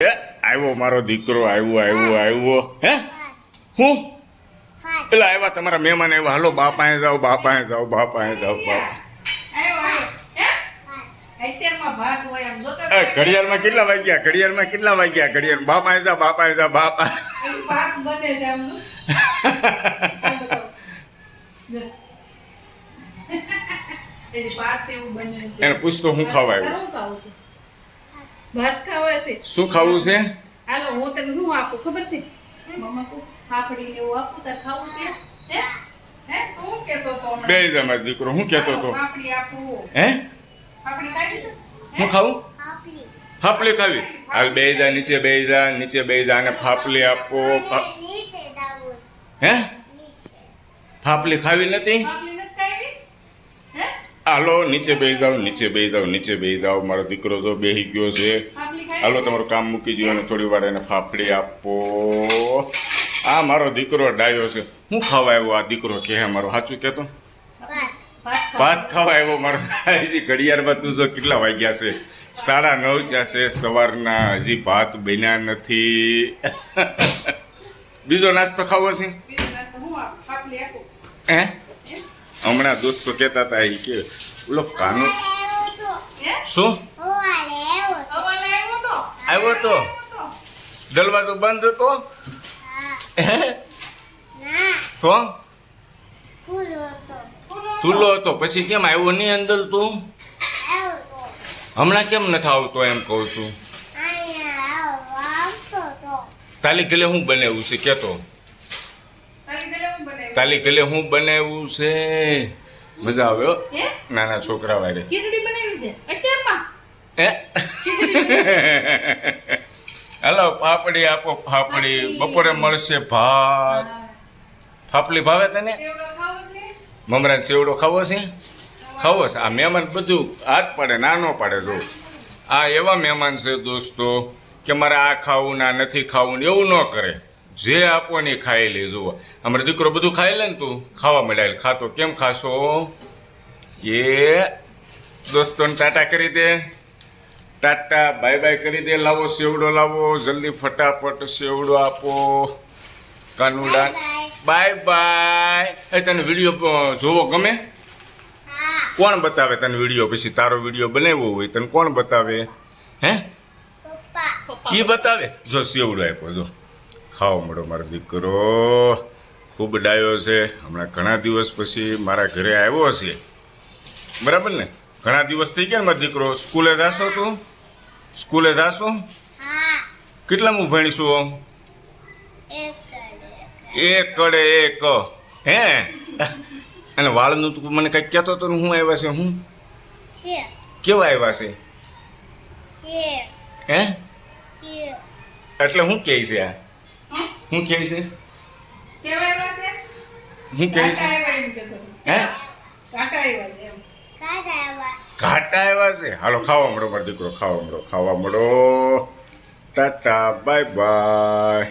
આવ્યો મારો દીકરો, આવ્યો. હે હું પેલા આવ્યા તમારા મહેમાન આવ્યા. હાલો બાપાએ જાઓ. બાપા ઘડિયાળમાં કેટલા વાગ્યા? બાપાએ જા. બાપા એને પૂછતો હું ખાવા આવ્યો? ભાત ખાવા છે. શું ખાવું છે? હાલો હું તને શું આપું ખબર છે? મમ્મા કો ફાફડી ને એવું આપું તાર ખાવું છે? હે તું કેતો તો બે જા મારો દીકરો. હું કેતો તો ફાફડી આપું. હે ફાફડી ખાવી છે? હું ખાવું? ફાફલી ખાવી? હાલ બે જા નીચે બે જા અને ફાફલી આપો. હે ફાફલી ખાવી નથી? ફાફડી નથી ખાવી? હે હાલો નીચે બે જાઓ. મારો દીકરો જો બેહી ગયો છે. ફાફડી ખાવી? હાલો તમારું કામ મૂકી દો અને થોડી વાર એને ફાફડી આપો. આ મારો દીકરો ડાયો છે. હું ખાવા આવ્યો? આ દીકરો કે મારો સાચું કહેતો ભાત ખાવા આવ્યો મારો. હજી ઘડિયાળમાં તું જો કેટલા વાગ્યા છે? 9:30 થયા છે સવારના. હજી ભાત બન્યા નથી. બીજો નાસ્તો ખાવો છે? બીજો નાસ્તો હું આપું? ફાફડી આપું. હે હમણાં દોસ્તો કહેતા હતા એ કે ઓલો કાનો શું આવ્યો તો દરવાજો બંધ હતો તો ખુલ્લો હતો. પછી કેમ આવ્યો નહીં અંદર? તું હમણાં કેમ નથી આવતો એમ કહું છું. તાલી ગલે હું બનાવ્યું છે કેતો? તાલી ગલે હું બનાવ્યું છે? મજા આવ્યો નાના છોકરા વાળે. ખીચડી બનાવી છે અત્યારમાં. હે ખીચડી હાલો ફાફડી આપો. ફાફડી બપોરે મળશે ભાત. ફાફડી ભાવે તને? સેવડો ખાવો છે? મમરાનો સેવડો ખાવો છે? ખાવો છે? આ મહેમાન બધું હાથ પાડે ના ન પાડે. જો આ એવા મહેમાન છે દોસ્તો કે મારે આ ખાવું ના નથી ખાવું ને એવું ન કરે. જે આપો ને ખાઈ લે. જુઓ અમારો દીકરો બધું ખાઈ લે ને. તું ખાવા મળ્યા ખાતો કેમ ખાશો? એ દોસ્તોને ટાટા કરી દે. ટાટા બાય બાય કરી દે. લાવો સેવડો લાવો જલ્દી ફટાફટ સેવડો આપો. Kanuda bye bye. તને વિડીયો જોવો ગમે? કોણ બતાવે તને વિડીયો? પછી તારો વિડીયો બનાવ્યો હોય તને કોણ બતાવે? હે એ બતાવે. જો સેવડો આપ્યો. જો ખાવા મળો મારો દીકરો. ખૂબ ડાયો છે. હમણાં ઘણા દિવસ પછી મારા ઘરે આવ્યો છે. બરાબર ને? ઘણા દિવસ થઈ ગયા ને મારો દીકરો. સ્કૂલે જાશો તું? સ્કૂલે જાશો? કેટલામું ભણીશું? 1 હે અને વાળનું તું મને કંઈક કહેતો હતો ને. હું આવ્યા છે? હું કેવા આવ્યા છે? હે એટલે હું કહે છે? આ હું કહે છે? કેવા આવ્યા છે? હું કહે છે? હે ઘાટા આવ્યા છે. હાલો ખાવા મળો મારો દીકરો. ખાવા મળો. Tata bye bye.